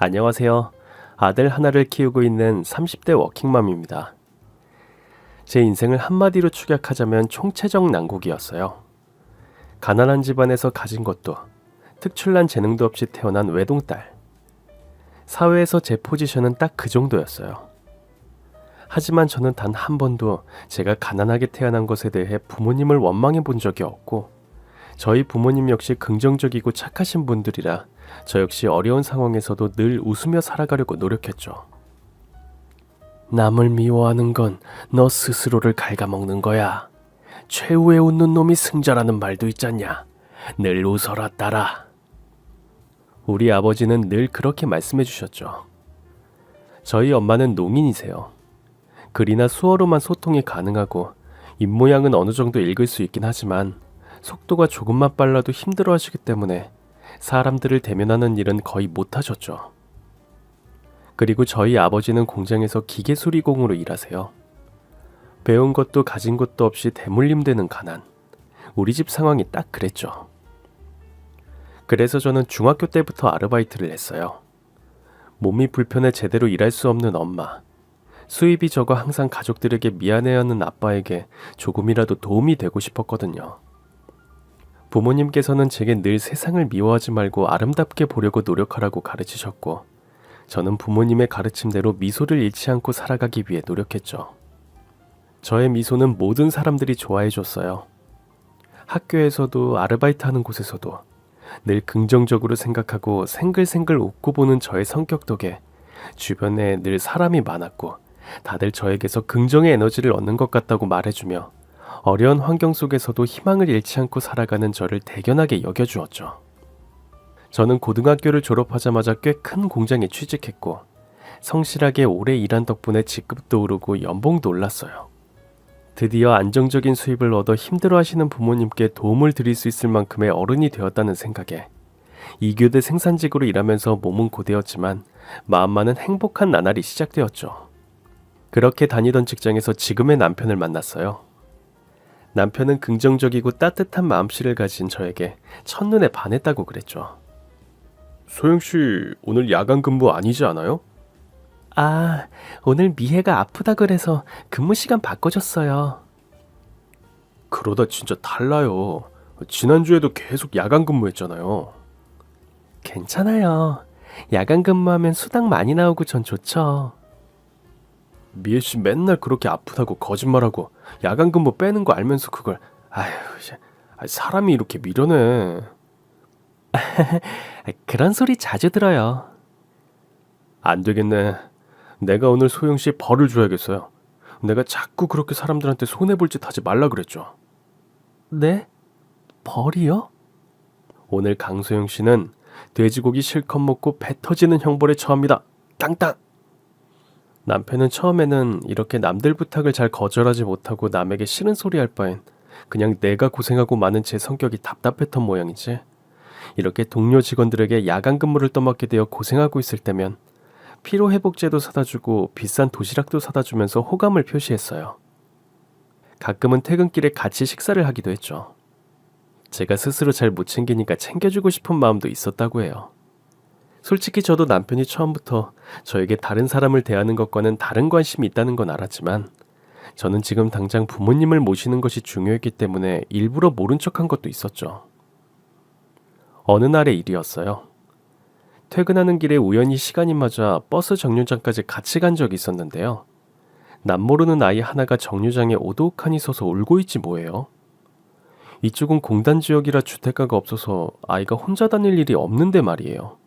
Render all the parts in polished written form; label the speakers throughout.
Speaker 1: 안녕하세요. 아들 하나를 키우고 있는 30대 워킹맘입니다. 제 인생을 한마디로 축약하자면 총체적 난국이었어요. 가난한 집안에서 가진 것도 특출난 재능도 없이 태어난 외동딸. 사회에서 제 포지션은 딱 그 정도였어요. 하지만 저는 단 한 번도 제가 가난하게 태어난 것에 대해 부모님을 원망해 본 적이 없고, 저희 부모님 역시 긍정적이고 착하신 분들이라 저 역시 어려운 상황에서도 늘 웃으며 살아가려고 노력했죠. 남을 미워하는 건 너 스스로를 갉아먹는 거야. 최후에 웃는 놈이 승자라는 말도 있잖냐. 늘 웃어라 딸아. 우리 아버지는 늘 그렇게 말씀해 주셨죠. 저희 엄마는 농인이세요. 글이나 수어로만 소통이 가능하고 입모양은 어느 정도 읽을 수 있긴 하지만 속도가 조금만 빨라도 힘들어 하시기 때문에 사람들을 대면하는 일은 거의 못하셨죠. 그리고 저희 아버지는 공장에서 기계 수리공으로 일하세요. 배운 것도 가진 것도 없이 대물림되는 가난. 우리 집 상황이 딱 그랬죠. 그래서 저는 중학교 때부터 아르바이트를 했어요. 몸이 불편해 제대로 일할 수 없는 엄마, 수입이 적어 항상 가족들에게 미안해하는 아빠에게 조금이라도 도움이 되고 싶었거든요. 부모님께서는 제게 늘 세상을 미워하지 말고 아름답게 보려고 노력하라고 가르치셨고, 저는 부모님의 가르침대로 미소를 잃지 않고 살아가기 위해 노력했죠. 저의 미소는 모든 사람들이 좋아해 줬어요. 학교에서도 아르바이트 하는 곳에서도 늘 긍정적으로 생각하고 생글생글 웃고 보는 저의 성격 덕에 주변에 늘 사람이 많았고, 다들 저에게서 긍정의 에너지를 얻는 것 같다고 말해주며 어려운 환경 속에서도 희망을 잃지 않고 살아가는 저를 대견하게 여겨주었죠. 저는 고등학교를 졸업하자마자 꽤 큰 공장에 취직했고, 성실하게 오래 일한 덕분에 직급도 오르고 연봉도 올랐어요. 드디어 안정적인 수입을 얻어 힘들어하시는 부모님께 도움을 드릴 수 있을 만큼의 어른이 되었다는 생각에 2교대 생산직으로 일하면서 몸은 고되었지만 마음만은 행복한 나날이 시작되었죠. 그렇게 다니던 직장에서 지금의 남편을 만났어요. 남편은 긍정적이고 따뜻한 마음씨를 가진 저에게 첫눈에 반했다고 그랬죠. 소영씨, 오늘 야간 근무 아니지 않아요? 아, 오늘 미혜가 아프다 그래서 근무 시간 바꿔줬어요. 그러다 진짜 탈나요. 지난주에도 계속 야간 근무했잖아요. 괜찮아요. 야간 근무하면 수당 많이 나오고 전 좋죠. 미혜씨 맨날 그렇게 아프다고 거짓말하고 야간 근무 빼는 거 알면서 그걸, 아휴, 사람이 이렇게 미련해. 그런 소리 자주 들어요. 안 되겠네. 내가 오늘 소영씨 벌을 줘야겠어요. 내가 자꾸 그렇게 사람들한테 손해볼 짓 하지 말라 그랬죠. 네? 벌이요? 오늘 강소영씨는 돼지고기 실컷 먹고 배 터지는 형벌에 처합니다. 땅땅! 남편은 처음에는 이렇게 남들 부탁을 잘 거절하지 못하고 남에게 싫은 소리 할 바엔 그냥 내가 고생하고 많은 제 성격이 답답했던 모양이지, 이렇게 동료 직원들에게 야간 근무를 떠맡게 되어 고생하고 있을 때면 피로회복제도 사다주고 비싼 도시락도 사다주면서 호감을 표시했어요. 가끔은 퇴근길에 같이 식사를 하기도 했죠. 제가 스스로 잘 못 챙기니까 챙겨주고 싶은 마음도 있었다고 해요. 솔직히 저도 남편이 처음부터 저에게 다른 사람을 대하는 것과는 다른 관심이 있다는 건 알았지만, 저는 지금 당장 부모님을 모시는 것이 중요했기 때문에 일부러 모른 척한 것도 있었죠. 어느 날의 일이었어요. 퇴근하는 길에 우연히 시간이 맞아 버스 정류장까지 같이 간 적이 있었는데요. 남모르는 아이 하나가 정류장에 오독하니 서서 울고 있지 뭐예요. 이쪽은 공단 지역이라 주택가가 없어서 아이가 혼자 다닐 일이 없는데 말이에요.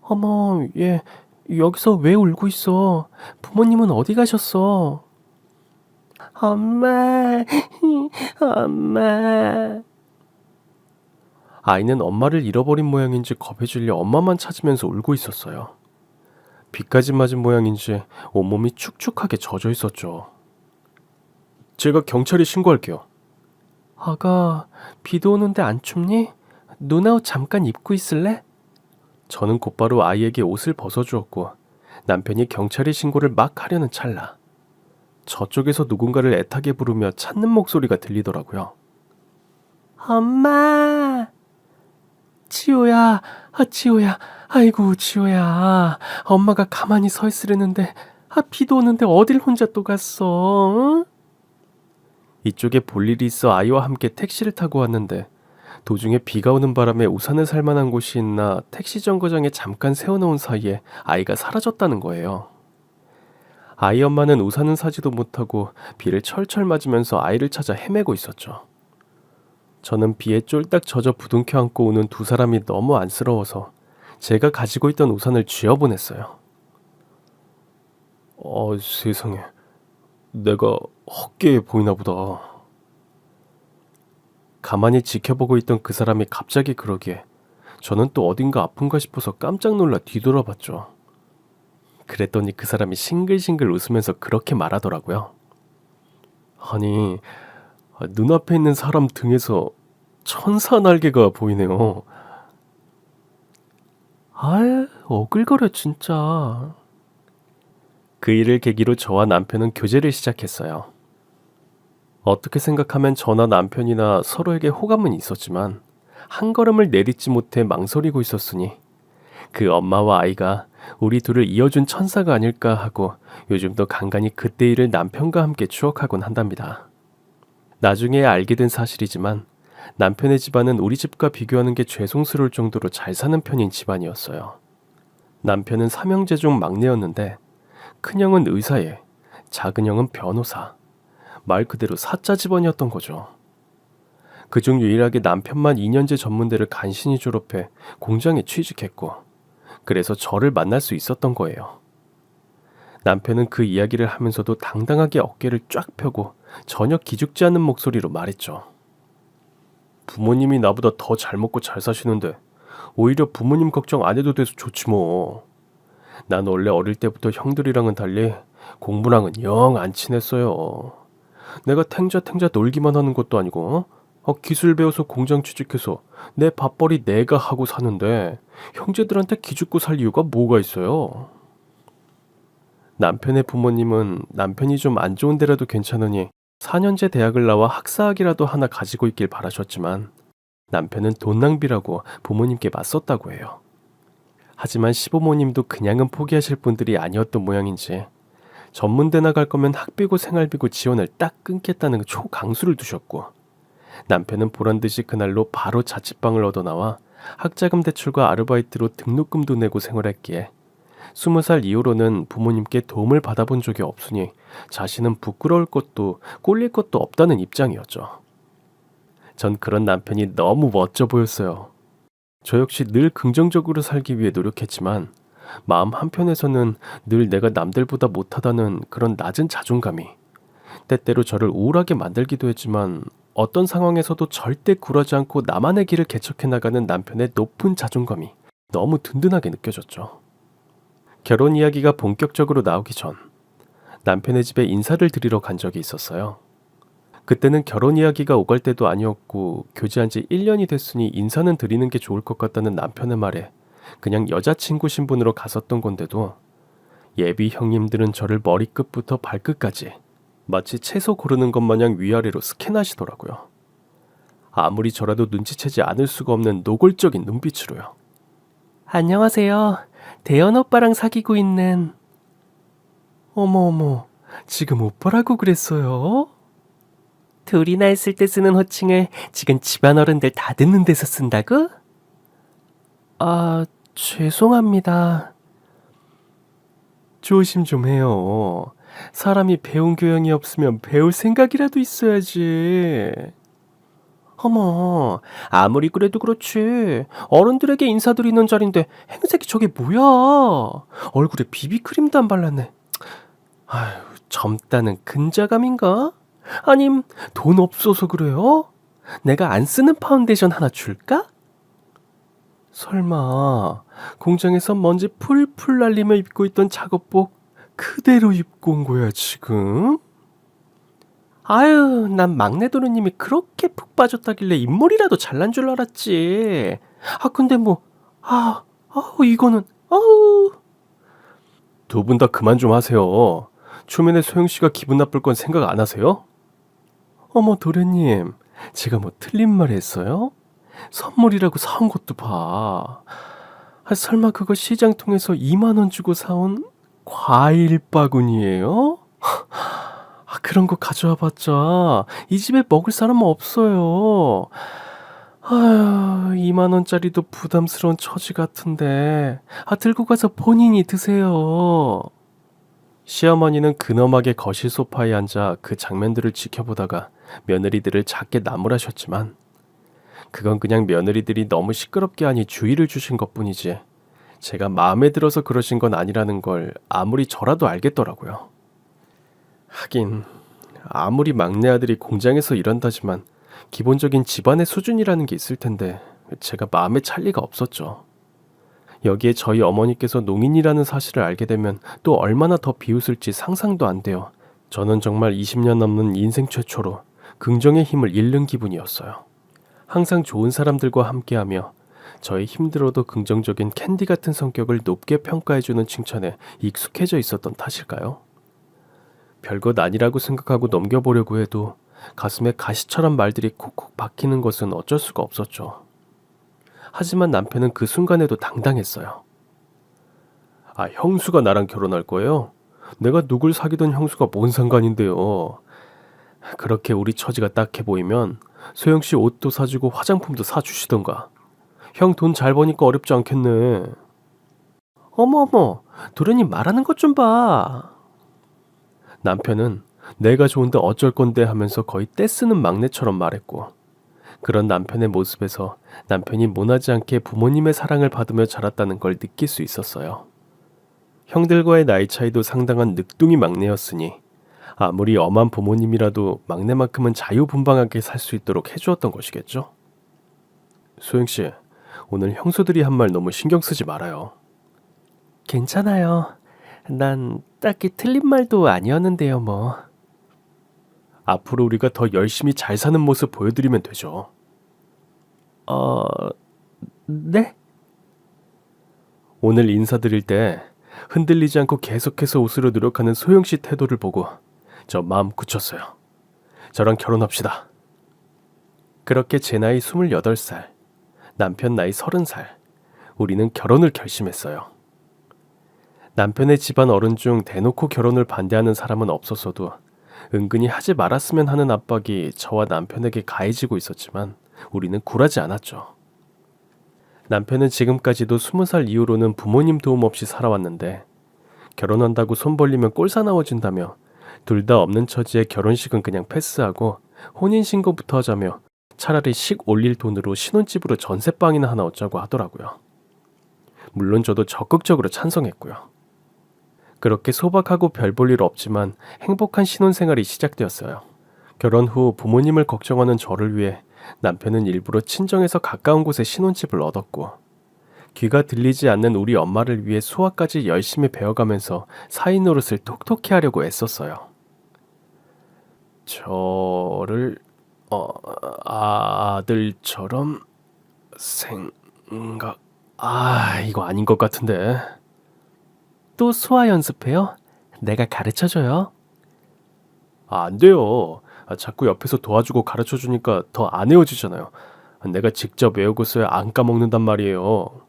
Speaker 1: 어머, 얘 여기서 왜 울고 있어? 부모님은 어디 가셨어? 엄마, 엄마. 아이는 엄마를 잃어버린 모양인지 겁에 질려 엄마만 찾으면서 울고 있었어요. 비까지 맞은 모양인지 온몸이 축축하게 젖어 있었죠. 제가 경찰에 신고할게요. 아가, 비도 오는데 안 춥니? 누나 옷 잠깐 입고 있을래? 저는 곧바로 아이에게 옷을 벗어주었고, 남편이 경찰에 신고를 막 하려는 찰나 저쪽에서 누군가를 애타게 부르며 찾는 목소리가 들리더라고요. 엄마! 치호야, 치호야, 아이고, 지호야. 엄마가 가만히 서 있으려는데, 비도 오는데 어딜 혼자 또 갔어? 응? 이쪽에 볼 일이 있어 아이와 함께 택시를 타고 왔는데, 도중에 비가 오는 바람에 우산을 살 만한 곳이 있나 택시 정거장에 잠깐 세워놓은 사이에 아이가 사라졌다는 거예요. 아이 엄마는 우산은 사지도 못하고 비를 철철 맞으면서 아이를 찾아 헤매고 있었죠. 저는 비에 쫄딱 젖어 부둥켜 안고 오는 두 사람이 너무 안쓰러워서 제가 가지고 있던 우산을 쥐어보냈어요. 세상에. 내가 헛게 보이나 보다. 가만히 지켜보고 있던 그 사람이 갑자기 그러기에 저는 또 어딘가 아픈가 싶어서 깜짝 놀라 뒤돌아봤죠. 그랬더니 그 사람이 싱글싱글 웃으면서 그렇게 말하더라고요. 아니, 눈앞에 있는 사람 등에서 천사 날개가 보이네요. 어글거려 진짜. 그 일을 계기로 저와 남편은 교제를 시작했어요. 어떻게 생각하면 저나 남편이나 서로에게 호감은 있었지만 한 걸음을 내딛지 못해 망설이고 있었으니 그 엄마와 아이가 우리 둘을 이어준 천사가 아닐까 하고 요즘도 간간히 그때 일을 남편과 함께 추억하곤 한답니다. 나중에 알게 된 사실이지만 남편의 집안은 우리 집과 비교하는 게 죄송스러울 정도로 잘 사는 편인 집안이었어요. 남편은 삼형제 중 막내였는데 큰형은 의사에 작은형은 변호사, 말 그대로 사자 집안이었던 거죠. 그중 유일하게 남편만 2년제 전문대를 간신히 졸업해 공장에 취직했고 그래서 저를 만날 수 있었던 거예요. 남편은 그 이야기를 하면서도 당당하게 어깨를 쫙 펴고 전혀 기죽지 않는 목소리로 말했죠. 부모님이 나보다 더 잘 먹고 잘 사시는데 오히려 부모님 걱정 안 해도 돼서 좋지 뭐. 난 원래 어릴 때부터 형들이랑은 달리 공부랑은 영 안 친했어요. 내가 탱자탱자 놀기만 하는 것도 아니고 기술 배워서 공장 취직해서 내 밥벌이 내가 하고 사는데 형제들한테 기죽고 살 이유가 뭐가 있어요? 남편의 부모님은 남편이 좀 안 좋은 데라도 괜찮으니 4년제 대학을 나와 학사학이라도 하나 가지고 있길 바라셨지만 남편은 돈 낭비라고 부모님께 맞섰다고 해요. 하지만 시부모님도 그냥은 포기하실 분들이 아니었던 모양인지 전문대 나갈 거면 학비고 생활비고 지원을 딱 끊겠다는 초강수를 두셨고 남편은 보란듯이 그날로 바로 자취방을 얻어 나와 학자금 대출과 아르바이트로 등록금도 내고 생활했기에 20살 이후로는 부모님께 도움을 받아본 적이 없으니 자신은 부끄러울 것도 꼴릴 것도 없다는 입장이었죠. 전 그런 남편이 너무 멋져 보였어요. 저 역시 늘 긍정적으로 살기 위해 노력했지만 마음 한편에서는 늘 내가 남들보다 못하다는 그런 낮은 자존감이 때때로 저를 우울하게 만들기도 했지만 어떤 상황에서도 절대 굴하지 않고 나만의 길을 개척해 나가는 남편의 높은 자존감이 너무 든든하게 느껴졌죠. 결혼 이야기가 본격적으로 나오기 전 남편의 집에 인사를 드리러 간 적이 있었어요. 그때는 결혼 이야기가 오갈 때도 아니었고 교제한 지 1년이 됐으니 인사는 드리는 게 좋을 것 같다는 남편의 말에 그냥 여자친구 신분으로 갔었던 건데도 예비 형님들은 저를 머리끝부터 발끝까지 마치 채소 고르는 것 마냥 위아래로 스캔하시더라고요. 아무리 저라도 눈치채지 않을 수가 없는 노골적인 눈빛으로요. 안녕하세요. 대현 오빠랑 사귀고 있는... 어머, 지금 오빠라고 그랬어요? 둘이나 있을 때 쓰는 호칭을 지금 집안 어른들 다 듣는 데서 쓴다고? 죄송합니다. 조심 좀 해요. 사람이 배운 교양이 없으면 배울 생각이라도 있어야지. 어머, 아무리 그래도 그렇지. 어른들에게 인사드리는 자리인데 행색이 저게 뭐야? 얼굴에 비비크림도 안 발랐네. 아휴, 젊다는 근자감인가? 아님 돈 없어서 그래요? 내가 안 쓰는 파운데이션 하나 줄까? 설마 공장에서 먼지 풀풀 날리며 입고 있던 작업복 그대로 입고 온 거야 지금? 아유, 난 막내 도련님이 그렇게 푹 빠졌다길래 인물이라도 잘난 줄 알았지. 근데 뭐 이거는 두 분 다 그만 좀 하세요. 초면에 소영씨가 기분 나쁠 건 생각 안 하세요? 어머 도련님, 제가 뭐 틀린 말 했어요? 선물이라고 사온 것도 봐. 설마 그거 시장 통해서 2만 원 주고 사온 과일 바구니예요? 그런 거 가져와 봤자 이 집에 먹을 사람 없어요. 아휴, 2만 원짜리도 부담스러운 처지 같은데. 들고 가서 본인이 드세요. 시어머니는 근엄하게 거실 소파에 앉아 그 장면들을 지켜보다가 며느리들을 작게 나무라셨지만 그건 그냥 며느리들이 너무 시끄럽게 하니 주의를 주신 것뿐이지 제가 마음에 들어서 그러신 건 아니라는 걸 아무리 저라도 알겠더라고요. 하긴 아무리 막내 아들이 공장에서 일한다지만 기본적인 집안의 수준이라는 게 있을 텐데 제가 마음에 찰 리가 없었죠. 여기에 저희 어머니께서 농인이라는 사실을 알게 되면 또 얼마나 더 비웃을지 상상도 안 돼요. 저는 정말 20년 넘는 인생 최초로 긍정의 힘을 잃는 기분이었어요. 항상 좋은 사람들과 함께하며 저의 힘들어도 긍정적인 캔디 같은 성격을 높게 평가해주는 칭찬에 익숙해져 있었던 탓일까요? 별것 아니라고 생각하고 넘겨보려고 해도 가슴에 가시처럼 말들이 콕콕 박히는 것은 어쩔 수가 없었죠. 하지만 남편은 그 순간에도 당당했어요. 형수가 나랑 결혼할 거예요? 내가 누굴 사귀던 형수가 뭔 상관인데요. 그렇게 우리 처지가 딱해 보이면 소영씨 옷도 사주고 화장품도 사주시던가. 형 돈 잘 버니까 어렵지 않겠네. 어머어머, 도련님 말하는 것 좀 봐. 남편은 내가 좋은데 어쩔 건데 하면서 거의 떼쓰는 막내처럼 말했고, 그런 남편의 모습에서 남편이 모나지 않게 부모님의 사랑을 받으며 자랐다는 걸 느낄 수 있었어요. 형들과의 나이 차이도 상당한 늑둥이 막내였으니 아무리 엄한 부모님이라도 막내만큼은 자유분방하게 살 수 있도록 해주었던 것이겠죠? 소영씨, 오늘 형수들이 한 말 너무 신경 쓰지 말아요. 괜찮아요. 난 딱히 틀린 말도 아니었는데요, 뭐. 앞으로 우리가 더 열심히 잘 사는 모습 보여드리면 되죠. 네? 오늘 인사드릴 때 흔들리지 않고 계속해서 웃으려 노력하는 소영씨 태도를 보고 저 마음 굳혔어요. 저랑 결혼합시다. 그렇게 제 나이 28살, 남편 나이 30살, 우리는 결혼을 결심했어요. 남편의 집안 어른 중 대놓고 결혼을 반대하는 사람은 없었어도 은근히 하지 말았으면 하는 압박이 저와 남편에게 가해지고 있었지만 우리는 굴하지 않았죠. 남편은 지금까지도 20살 이후로는 부모님 도움 없이 살아왔는데 결혼한다고 손 벌리면 꼴사나워진다며 둘 다 없는 처지에 결혼식은 그냥 패스하고 혼인신고부터 하자며 차라리 식 올릴 돈으로 신혼집으로 전셋방이나 하나 얻자고 하더라고요. 물론 저도 적극적으로 찬성했고요. 그렇게 소박하고 별 볼 일 없지만 행복한 신혼생활이 시작되었어요. 결혼 후 부모님을 걱정하는 저를 위해 남편은 일부러 친정에서 가까운 곳에 신혼집을 얻었고 귀가 들리지 않는 우리 엄마를 위해 수화까지 열심히 배워가면서 사위 노릇을 톡톡히 하려고 애썼어요. 저를 아들처럼 생각... 이거 아닌 것 같은데. 또 수화 연습해요? 내가 가르쳐줘요. 안 돼요. 자꾸 옆에서 도와주고 가르쳐주니까 더 안 외워지잖아요. 내가 직접 외우고서야 안 까먹는단 말이에요.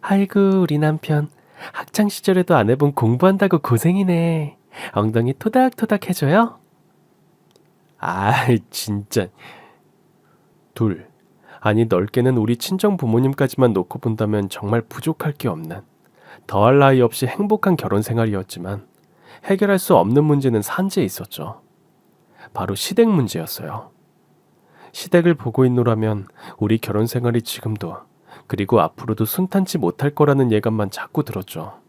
Speaker 1: 아이고 우리 남편 학창시절에도 안 해본 공부한다고 고생이네. 엉덩이 토닥토닥 해줘요? 진짜. 둘, 아니 넓게는 우리 친정 부모님까지만 놓고 본다면 정말 부족할 게 없는 더할 나위 없이 행복한 결혼 생활이었지만 해결할 수 없는 문제는 산재에 있었죠. 바로 시댁 문제였어요. 시댁을 보고 있노라면 우리 결혼 생활이 지금도 그리고 앞으로도 순탄치 못할 거라는 예감만 자꾸 들었죠.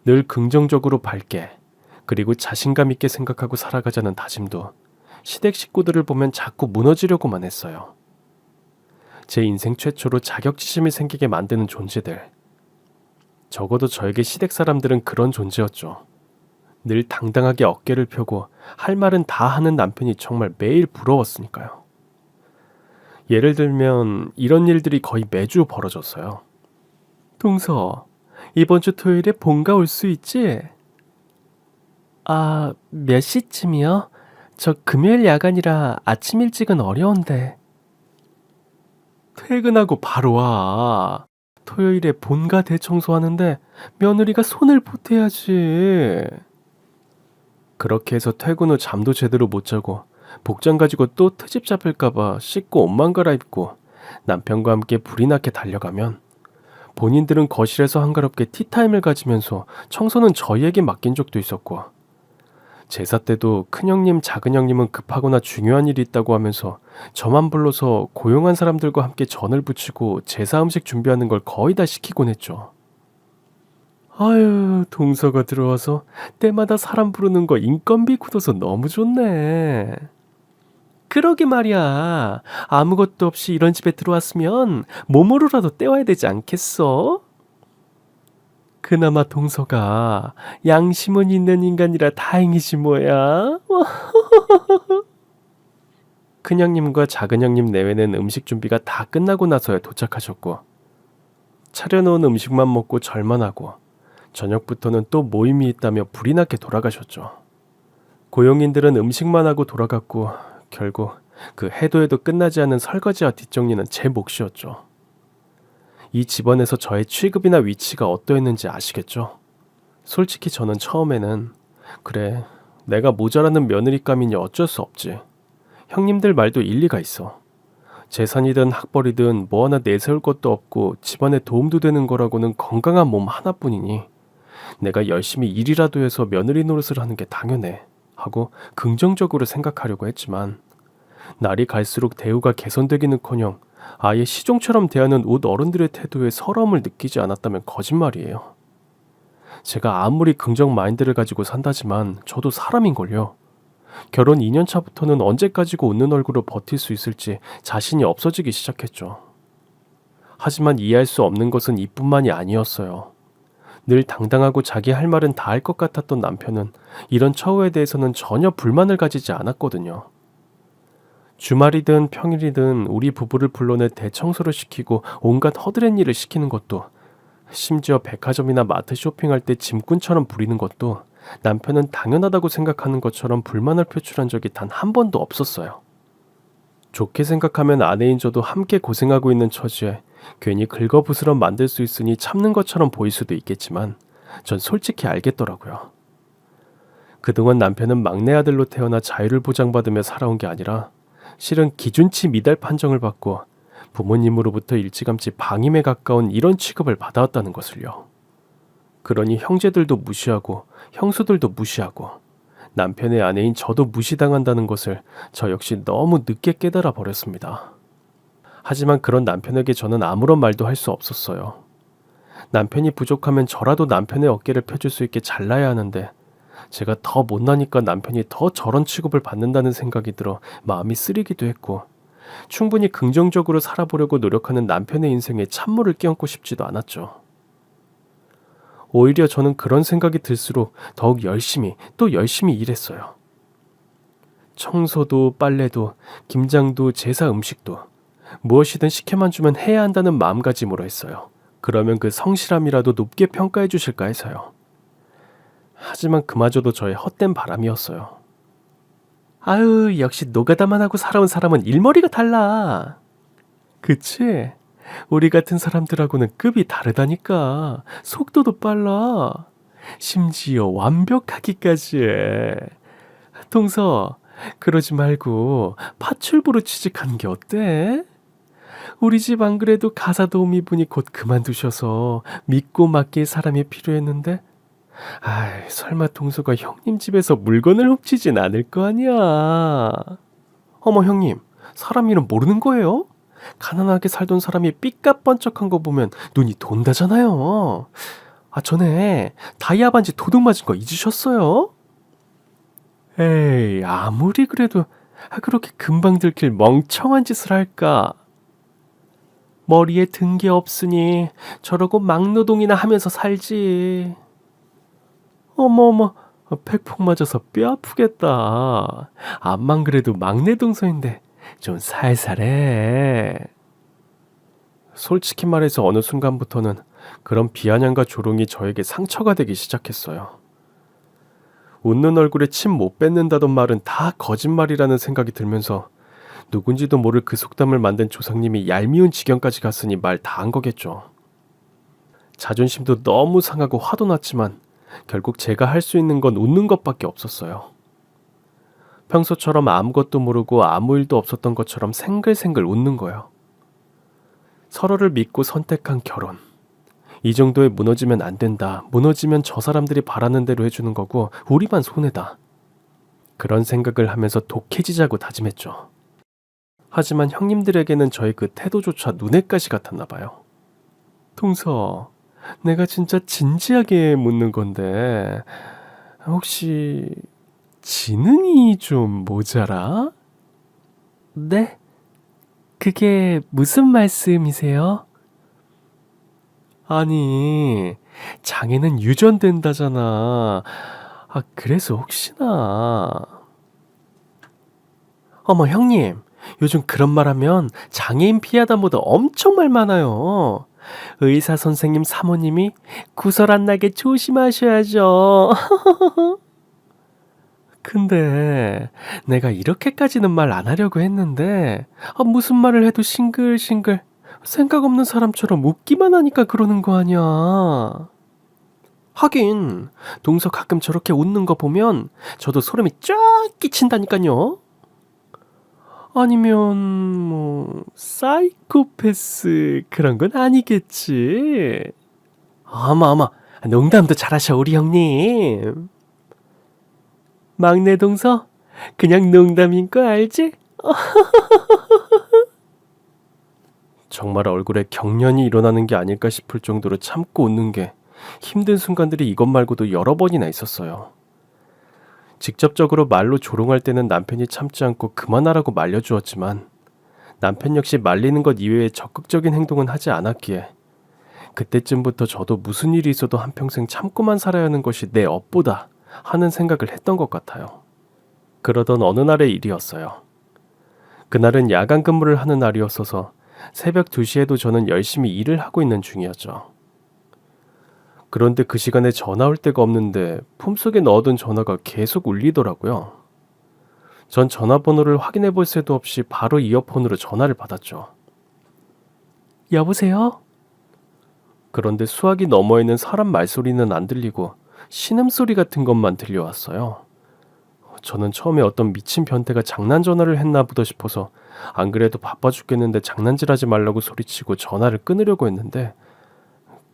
Speaker 1: 늘 긍정적으로 밝게 그리고 자신감 있게 생각하고 살아가자는 다짐도 시댁 식구들을 보면 자꾸 무너지려고만 했어요. 제 인생 최초로 자격지심이 생기게 만드는 존재들. 적어도 저에게 시댁 사람들은 그런 존재였죠. 늘 당당하게 어깨를 펴고 할 말은 다 하는 남편이 정말 매일 부러웠으니까요. 예를 들면 이런 일들이 거의 매주 벌어졌어요. 동서, 이번 주 토요일에 본가 올 수 있지? 몇 시쯤이요? 저 금요일 야간이라 아침 일찍은 어려운데. 퇴근하고 바로 와. 토요일에 본가 대청소하는데 며느리가 손을 보태야지. 그렇게 해서 퇴근 후 잠도 제대로 못 자고 복장 가지고 또 트집 잡힐까봐 씻고 옷만 갈아입고 남편과 함께 불이 나게 달려가면 본인들은 거실에서 한가롭게 티타임을 가지면서 청소는 저희에게 맡긴 적도 있었고, 제사 때도 큰형님, 작은형님은 급하거나 중요한 일이 있다고 하면서 저만 불러서 고용한 사람들과 함께 전을 부치고 제사 음식 준비하는 걸 거의 다 시키곤 했죠. 아유, 동서가 들어와서 때마다 사람 부르는 거 인건비 굳어서 너무 좋네. 그러게 말이야. 아무것도 없이 이런 집에 들어왔으면 몸으로라도 때워야 되지 않겠어? 그나마 동서가 양심은 있는 인간이라 다행이지 뭐야. 큰형님과 작은형님 내외는 음식 준비가 다 끝나고 나서야 도착하셨고, 차려놓은 음식만 먹고 절만 하고 저녁부터는 또 모임이 있다며 불이 나게 돌아가셨죠. 고용인들은 음식만 하고 돌아갔고, 결국 그 해도 해도 끝나지 않은 설거지와 뒷정리는 제 몫이었죠. 이 집안에서 저의 취급이나 위치가 어떠했는지 아시겠죠? 솔직히 저는 처음에는 그래, 내가 모자라는 며느리감이니 어쩔 수 없지. 형님들 말도 일리가 있어. 재산이든 학벌이든 뭐 하나 내세울 것도 없고 집안에 도움도 되는 거라고는 건강한 몸 하나뿐이니 내가 열심히 일이라도 해서 며느리 노릇을 하는 게 당연해 하고 긍정적으로 생각하려고 했지만, 날이 갈수록 대우가 개선되기는커녕 아예 시종처럼 대하는 옷 어른들의 태도에 서러움을 느끼지 않았다면 거짓말이에요. 제가 아무리 긍정 마인드를 가지고 산다지만 저도 사람인걸요. 결혼 2년 차부터는 언제까지고 웃는 얼굴로 버틸 수 있을지 자신이 없어지기 시작했죠. 하지만 이해할 수 없는 것은 이뿐만이 아니었어요. 늘 당당하고 자기 할 말은 다 할 것 같았던 남편은 이런 처우에 대해서는 전혀 불만을 가지지 않았거든요. 주말이든 평일이든 우리 부부를 불러내 대청소를 시키고 온갖 허드렛 일을 시키는 것도, 심지어 백화점이나 마트 쇼핑할 때 짐꾼처럼 부리는 것도 남편은 당연하다고 생각하는 것처럼 불만을 표출한 적이 단 한 번도 없었어요. 좋게 생각하면 아내인 저도 함께 고생하고 있는 처지에 괜히 긁어부스럼 만들 수 있으니 참는 것처럼 보일 수도 있겠지만 전 솔직히 알겠더라고요. 그동안 남편은 막내 아들로 태어나 자유를 보장받으며 살아온 게 아니라 실은 기준치 미달 판정을 받고 부모님으로부터 일찌감치 방임에 가까운 이런 취급을 받아왔다는 것을요. 그러니 형제들도 무시하고 형수들도 무시하고 남편의 아내인 저도 무시당한다는 것을 저 역시 너무 늦게 깨달아 버렸습니다. 하지만 그런 남편에게 저는 아무런 말도 할 수 없었어요. 남편이 부족하면 저라도 남편의 어깨를 펴줄 수 있게 잘나야 하는데, 제가 더 못나니까 남편이 더 저런 취급을 받는다는 생각이 들어 마음이 쓰리기도 했고, 충분히 긍정적으로 살아보려고 노력하는 남편의 인생에 찬물을 끼얹고 싶지도 않았죠. 오히려 저는 그런 생각이 들수록 더욱 열심히 또 열심히 일했어요. 청소도 빨래도 김장도 제사 음식도 무엇이든 시켜만 주면 해야 한다는 마음가짐으로 했어요. 그러면 그 성실함이라도 높게 평가해 주실까 해서요. 하지만 그마저도 저의 헛된 바람이었어요. 아유, 역시 노가다만 하고 살아온 사람은 일머리가 달라. 그치? 우리 같은 사람들하고는 급이 다르다니까. 속도도 빨라. 심지어 완벽하기까지 해. 동서, 그러지 말고 파출부로 취직하는 게 어때? 우리 집 안 그래도 가사 도우미분이 곧 그만두셔서 믿고 맡길 사람이 필요했는데, 아이, 설마 동서가 형님 집에서 물건을 훔치진 않을 거 아니야. 어머, 형님, 사람 이름 모르는 거예요? 가난하게 살던 사람이 삐까뻔쩍한 거 보면 눈이 돈다잖아요. 아, 전에 다이아 반지 도둑 맞은 거 잊으셨어요? 에이, 아무리 그래도 그렇게 금방 들킬 멍청한 짓을 할까? 머리에 든 게 없으니 저러고 막노동이나 하면서 살지. 어머어머, 팩폭 맞아서 뼈 아프겠다. 암만 그래도 막내 동서인데 좀 살살해. 솔직히 말해서 어느 순간부터는 그런 비아냥과 조롱이 저에게 상처가 되기 시작했어요. 웃는 얼굴에 침 못 뱉는다던 말은 다 거짓말이라는 생각이 들면서 누군지도 모를 그 속담을 만든 조상님이 얄미운 지경까지 갔으니 말 다 한 거겠죠. 자존심도 너무 상하고 화도 났지만 결국 제가 할 수 있는 건 웃는 것밖에 없었어요. 평소처럼 아무것도 모르고 아무 일도 없었던 것처럼 생글생글 웃는 거요. 서로를 믿고 선택한 결혼. 이 정도에 무너지면 안 된다. 무너지면 저 사람들이 바라는 대로 해주는 거고 우리만 손해다. 그런 생각을 하면서 독해지자고 다짐했죠. 하지만 형님들에게는 저의 그 태도조차 눈엣가시 같았나 봐요. 동서, 내가 진짜 진지하게 묻는 건데 혹시 지능이 좀 모자라? 네? 그게 무슨 말씀이세요? 아니, 장애는 유전된다잖아. 그래서 혹시나. 어머, 형님. 요즘 그런 말 하면 장애인 피하다보다 엄청 말 많아요. 의사 선생님 사모님이 구설 안 나게 조심하셔야죠. 근데 내가 이렇게까지는 말 안 하려고 했는데 무슨 말을 해도 싱글싱글 생각 없는 사람처럼 웃기만 하니까 그러는 거 아니야. 하긴 동서 가끔 저렇게 웃는 거 보면 저도 소름이 쫙 끼친다니까요. 아니면 뭐 사이코패스 그런 건 아니겠지. 어머 농담도 잘하셔 우리 형님. 막내 동서 그냥 농담인 거 알지? 정말 얼굴에 경련이 일어나는 게 아닐까 싶을 정도로 참고 웃는 게 힘든 순간들이 이것 말고도 여러 번이나 있었어요. 직접적으로 말로 조롱할 때는 남편이 참지 않고 그만하라고 말려주었지만 남편 역시 말리는 것 이외에 적극적인 행동은 하지 않았기에 그때쯤부터 저도 무슨 일이 있어도 한평생 참고만 살아야 하는 것이 내 업보다 하는 생각을 했던 것 같아요. 그러던 어느 날의 일이었어요. 그날은 야간 근무를 하는 날이었어서 새벽 2시에도 저는 열심히 일을 하고 있는 중이었죠. 그런데 그 시간에 전화 올 데가 없는데 품속에 넣어둔 전화가 계속 울리더라고요. 전 전화번호를 확인해 볼 새도 없이 바로 이어폰으로 전화를 받았죠. 여보세요? 그런데 수화기 너머에는 사람 말소리는 안 들리고 신음소리 같은 것만 들려왔어요. 저는 처음에 어떤 미친 변태가 장난 전화를 했나 보다 싶어서 안 그래도 바빠 죽겠는데 장난질하지 말라고 소리치고 전화를 끊으려고 했는데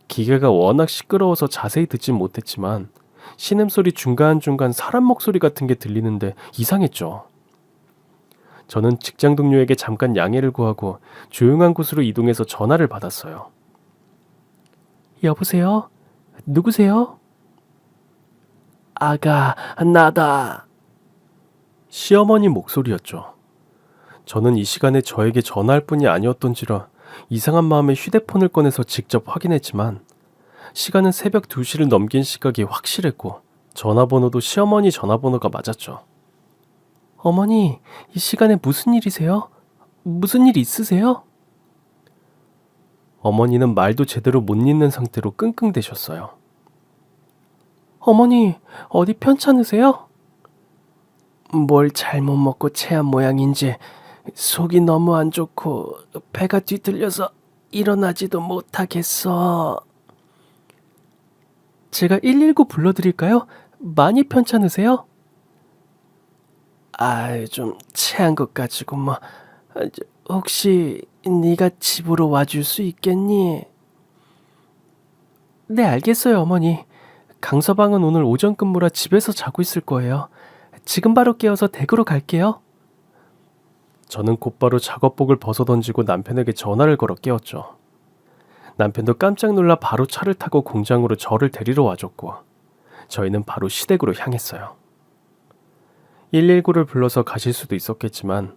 Speaker 1: 기계가 워낙 시끄러워서 자세히 듣진 못했지만 신음소리 중간중간 사람 목소리 같은 게 들리는데 이상했죠. 저는 직장 동료에게 잠깐 양해를 구하고 조용한 곳으로 이동해서 전화를 받았어요. 여보세요? 누구세요? 아가, 나다. 시어머니 목소리였죠. 저는 이 시간에 저에게 전화할 뿐이 아니었던지라 이상한 마음에 휴대폰을 꺼내서 직접 확인했지만 시간은 새벽 2시를 넘긴 시각이 확실했고 전화번호도 시어머니 전화번호가 맞았죠. 어머니, 이 시간에 무슨 일이세요? 무슨 일 있으세요? 어머니는 말도 제대로 못 잇는 상태로 끙끙대셨어요. 어머니, 어디 편찮으세요? 뭘 잘못 먹고 체한 모양인지 속이 너무 안 좋고 배가 뒤틀려서 일어나지도 못하겠어. 제가 119 불러드릴까요? 많이 편찮으세요? 좀 체한 것 가지고 뭐 혹시 네가 집으로 와줄 수 있겠니? 네, 알겠어요, 어머니. 강서방은 오늘 오전 근무라 집에서 자고 있을 거예요. 지금 바로 깨워서 댁으로 갈게요. 저는 곧바로 작업복을 벗어던지고 남편에게 전화를 걸어 깨웠죠. 남편도 깜짝 놀라 바로 차를 타고 공장으로 저를 데리러 와줬고 저희는 바로 시댁으로 향했어요. 119를 불러서 가실 수도 있었겠지만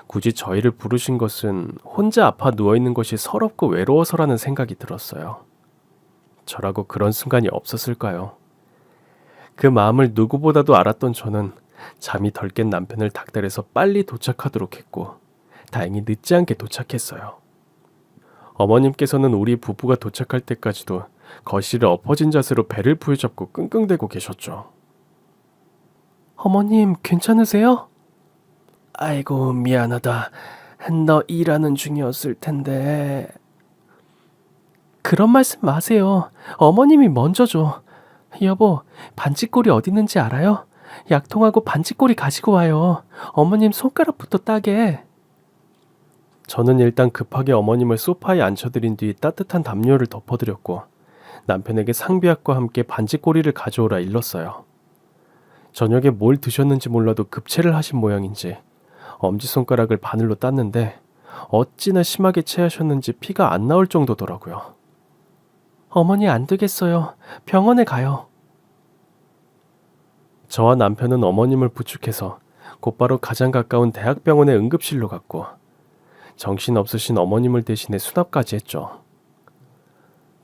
Speaker 1: 굳이 저희를 부르신 것은 혼자 아파 누워있는 것이 서럽고 외로워서라는 생각이 들었어요. 저라고 그런 순간이 없었을까요? 그 마음을 누구보다도 알았던 저는 잠이 덜 깬 남편을 닥달해서 빨리 도착하도록 했고 다행히 늦지 않게 도착했어요. 어머님께서는 우리 부부가 도착할 때까지도 거실에 엎어진 자세로 배를 부여잡고 끙끙대고 계셨죠. 어머님, 괜찮으세요? 아이고, 미안하다. 너 일하는 중이었을 텐데. 그런 말씀 마세요. 어머님이 먼저 줘. 여보, 반지꼬리 어디 있는지 알아요? 약통하고 반지꼬리 가지고 와요. 어머님 손가락부터 따게. 저는 일단 급하게 어머님을 소파에 앉혀드린 뒤 따뜻한 담요를 덮어드렸고 남편에게 상비약과 함께 반지꼬리를 가져오라 일렀어요. 저녁에 뭘 드셨는지 몰라도 급체를 하신 모양인지 엄지손가락을 바늘로 땄는데 어찌나 심하게 체하셨는지 피가 안 나올 정도더라고요. 어머니 안 되겠어요. 병원에 가요. 저와 남편은 어머님을 부축해서 곧바로 가장 가까운 대학병원의 응급실로 갔고 정신없으신 어머님을 대신해 수납까지 했죠.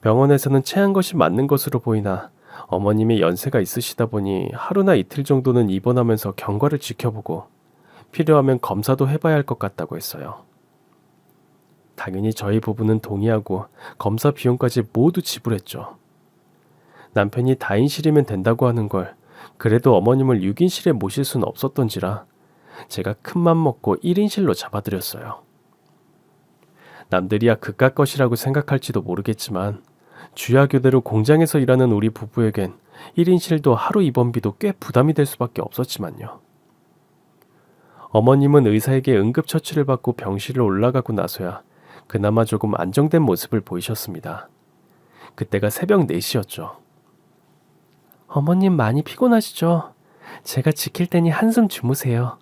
Speaker 1: 병원에서는 체한 것이 맞는 것으로 보이나 어머님이 연세가 있으시다 보니 하루나 이틀 정도는 입원하면서 경과를 지켜보고 필요하면 검사도 해봐야 할 것 같다고 했어요. 당연히 저희 부부는 동의하고 검사 비용까지 모두 지불했죠. 남편이 다인실이면 된다고 하는 걸 그래도 어머님을 6인실에 모실 수는 없었던지라 제가 큰맘 먹고 1인실로 잡아드렸어요. 남들이야 그깟 것이라고 생각할지도 모르겠지만 주야교대로 공장에서 일하는 우리 부부에겐 1인실도 하루 입원비도 꽤 부담이 될 수밖에 없었지만요. 어머님은 의사에게 응급처치를 받고 병실을 올라가고 나서야 그나마 조금 안정된 모습을 보이셨습니다. 그때가 새벽 4시였죠. 어머님 많이 피곤하시죠? 제가 지킬 테니 한숨 주무세요.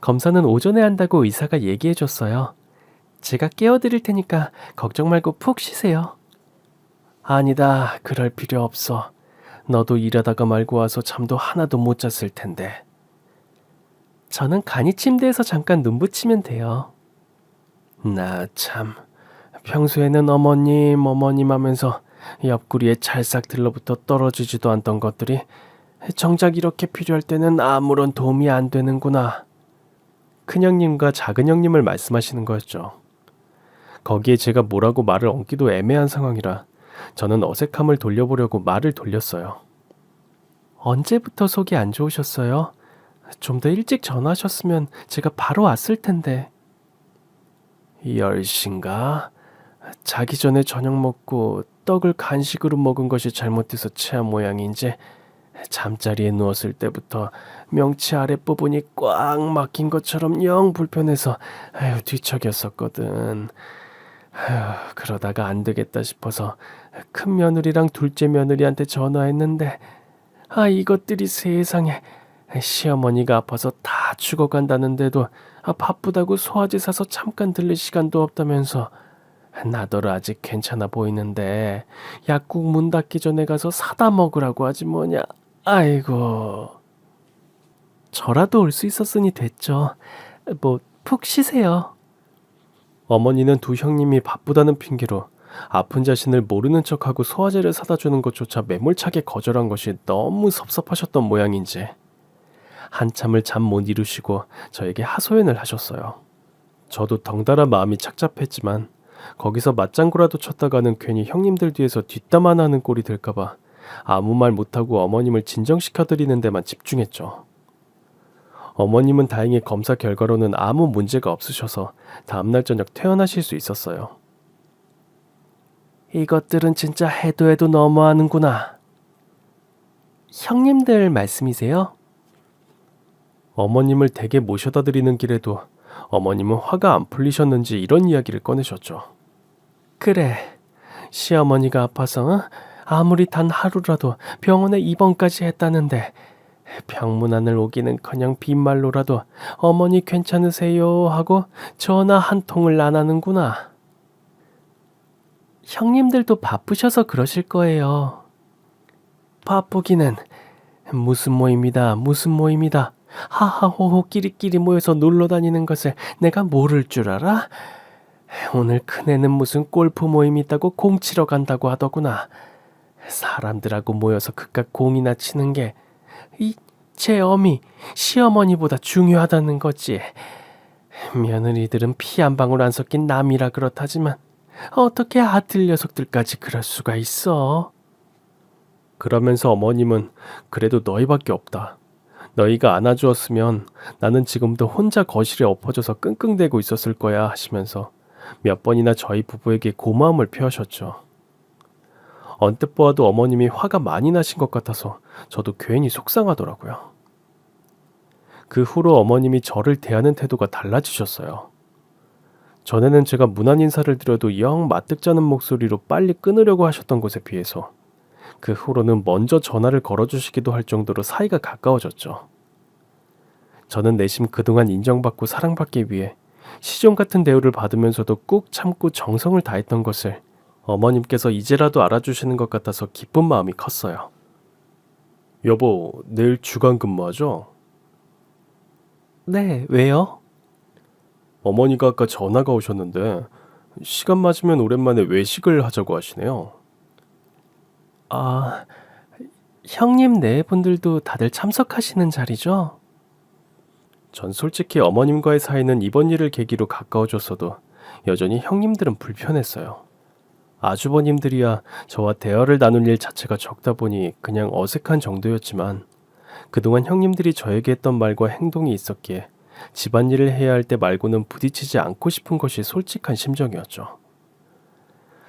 Speaker 1: 검사는 오전에 한다고 의사가 얘기해줬어요. 제가 깨워드릴 테니까 걱정 말고 푹 쉬세요. 아니다, 그럴 필요 없어. 너도 일하다가 말고 와서 잠도 하나도 못 잤을 텐데. 저는 간이 침대에서 잠깐 눈 붙이면 돼요. 나 참, 평소에는 어머님 하면서 옆구리에 찰싹 들러붙어 떨어지지도 않던 것들이 정작 이렇게 필요할 때는 아무런 도움이 안 되는구나. 큰형님과 작은형님을 말씀하시는 거였죠. 거기에 제가 뭐라고 말을 얹기도 애매한 상황이라 저는 어색함을 돌려보려고 말을 돌렸어요. 언제부터 속이 안 좋으셨어요? 좀 더 일찍 전화하셨으면 제가 바로 왔을 텐데. 10시인가? 자기 전에 저녁 먹고 떡을 간식으로 먹은 것이 잘못돼서 체한 모양인지 잠자리에 누웠을 때부터 명치 아랫부분이 꽉 막힌 것처럼 영 불편해서 뒤척였었거든. 그러다가 안 되겠다 싶어서 큰 며느리랑 둘째 며느리한테 전화했는데 이것들이 세상에 시어머니가 아파서 다 죽어간다는데도 바쁘다고 소화제 사서 잠깐 들릴 시간도 없다면서 나더러 아직 괜찮아 보이는데 약국 문 닫기 전에 가서 사다 먹으라고 하지 뭐냐. 아이고. 저라도 올 수 있었으니 됐죠. 뭐 푹 쉬세요. 어머니는 두 형님이 바쁘다는 핑계로 아픈 자신을 모르는 척하고 소화제를 사다 주는 것조차 매몰차게 거절한 것이 너무 섭섭하셨던 모양인지 한참을 잠 못 이루시고 저에게 하소연을 하셨어요. 저도 덩달아 마음이 착잡했지만 거기서 맞장구라도 쳤다가는 괜히 형님들 뒤에서 뒷담화 하는 꼴이 될까봐 아무 말 못하고 어머님을 진정시켜드리는 데만 집중했죠. 어머님은 다행히 검사 결과로는 아무 문제가 없으셔서 다음날 저녁 퇴원하실 수 있었어요. 이것들은 진짜 해도 너무하는구나. 형님들 말씀이세요? 어머님을 댁에 모셔다 드리는 길에도 어머님은 화가 안 풀리셨는지 이런 이야기를 꺼내셨죠. 그래, 시어머니가 아파서 아무리 단 하루라도 병원에 입원까지 했다는데 병문안을 오기는커녕 빈말로라도 어머니 괜찮으세요 하고 전화 한 통을 안 하는구나. 형님들도 바쁘셔서 그러실 거예요. 바쁘기는 무슨 모임이다. 하하호호 끼리끼리 모여서 놀러 다니는 것을 내가 모를 줄 알아? 오늘 큰애는 무슨 골프 모임이 있다고 공 치러 간다고 하더구나. 사람들하고 모여서 그깟 공이나 치는 게 제 어미, 시어머니보다 중요하다는 거지. 며느리들은 피 한 방울 안 섞인 남이라 그렇다지만 어떻게 아들 녀석들까지 그럴 수가 있어? 그러면서 어머님은 그래도 너희밖에 없다. 너희가 안아주었으면 나는 지금도 혼자 거실에 엎어져서 끙끙대고 있었을 거야 하시면서 몇 번이나 저희 부부에게 고마움을 표하셨죠. 언뜻 보아도 어머님이 화가 많이 나신 것 같아서 저도 괜히 속상하더라고요. 그 후로 어머님이 저를 대하는 태도가 달라지셨어요. 전에는 제가 무난 인사를 드려도 영 마뜩잖은 목소리로 빨리 끊으려고 하셨던 것에 비해서 그 후로는 먼저 전화를 걸어주시기도 할 정도로 사이가 가까워졌죠. 저는 내심 그동안 인정받고 사랑받기 위해 시종 같은 대우를 받으면서도 꾹 참고 정성을 다했던 것을 어머님께서 이제라도 알아주시는 것 같아서 기쁜 마음이 컸어요. 여보, 내일 주간 근무하죠? 네, 왜요? 어머니가 아까 전화가 오셨는데 시간 맞으면 오랜만에 외식을 하자고 하시네요. 아, 형님 네 분들도 다들 참석하시는 자리죠? 전 솔직히 어머님과의 사이는 이번 일을 계기로 가까워졌어도 여전히 형님들은 불편했어요. 아주버님들이야 저와 대화를 나눌 일 자체가 적다 보니 그냥 어색한 정도였지만 그동안 형님들이 저에게 했던 말과 행동이 있었기에 집안일을 해야 할 때 말고는 부딪히지 않고 싶은 것이 솔직한 심정이었죠.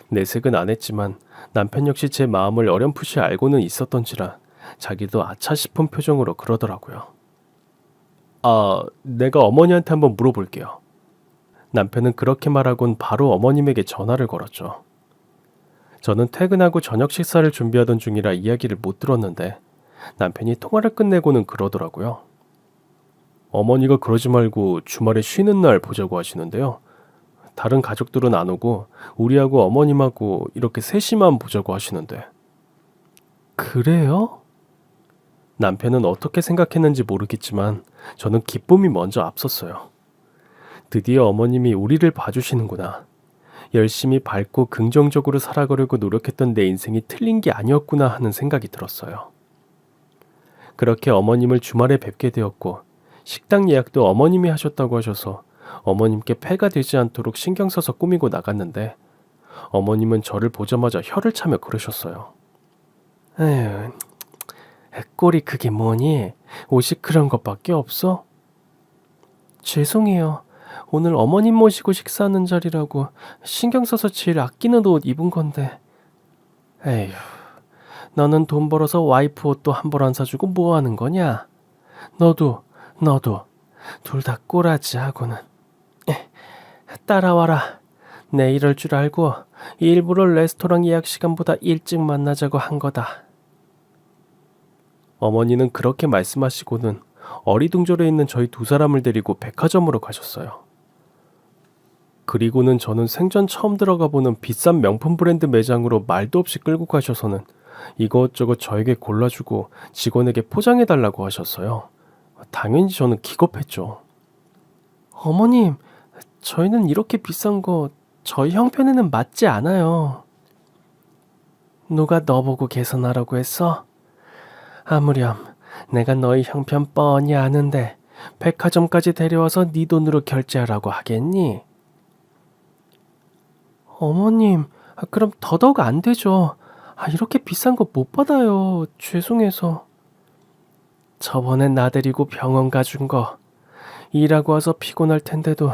Speaker 1: 내색은 안 했지만 남편 역시 제 마음을 어렴풋이 알고는 있었던지라 자기도 아차 싶은 표정으로 그러더라고요. 아, 내가 어머니한테 한번 물어볼게요. 남편은 그렇게 말하곤 바로 어머님에게 전화를 걸었죠. 저는 퇴근하고 저녁 식사를 준비하던 중이라 이야기를 못 들었는데 남편이 통화를 끝내고는 그러더라고요. 어머니가 그러지 말고 주말에 쉬는 날 보자고 하시는데요. 다른 가족들은 안 오고 우리하고 어머님하고 이렇게 셋이만 보자고 하시는데. 그래요? 남편은 어떻게 생각했는지 모르겠지만 저는 기쁨이 먼저 앞섰어요. 드디어 어머님이 우리를 봐주시는구나. 열심히 밝고 긍정적으로 살아가려고 노력했던 내 인생이 틀린 게 아니었구나 하는 생각이 들었어요. 그렇게 어머님을 주말에 뵙게 되었고 식당 예약도 어머님이 하셨다고 하셔서 어머님께 폐가 되지 않도록 신경 써서 꾸미고 나갔는데 어머님은 저를 보자마자 혀를 차며 그러셨어요. 에휴, 꼴이 그게 뭐니? 옷이 그런 것밖에 없어? 죄송해요. 오늘 어머님 모시고 식사하는 자리라고 신경 써서 제일 아끼는 옷 입은 건데. 에휴, 너는 돈 벌어서 와이프 옷도 한 벌 안 사주고 뭐 하는 거냐? 너도 둘 다 꼬라지 하고는. 따라와라. 내 이럴 줄 알고 일부러 레스토랑 예약 시간보다 일찍 만나자고 한 거다. 어머니는 그렇게 말씀하시고는 어리둥절해 있는 저희 두 사람을 데리고 백화점으로 가셨어요. 그리고는 저는 생전 처음 들어가 보는 비싼 명품 브랜드 매장으로 말도 없이 끌고 가셔서는 이것저것 저에게 골라주고 직원에게 포장해달라고 하셨어요. 당연히 저는 기겁했죠. 어머님, 저희는 이렇게 비싼 거 저희 형편에는 맞지 않아요. 누가 너 보고 개선하라고 했어? 아무렴 내가 너희 형편 뻔히 아는데 백화점까지 데려와서 네 돈으로 결제하라고 하겠니? 어머님, 그럼 더더욱 안 되죠. 이렇게 비싼 거 못 받아요. 죄송해서. 저번에 나 데리고 병원 가준 거 일하고 와서 피곤할 텐데도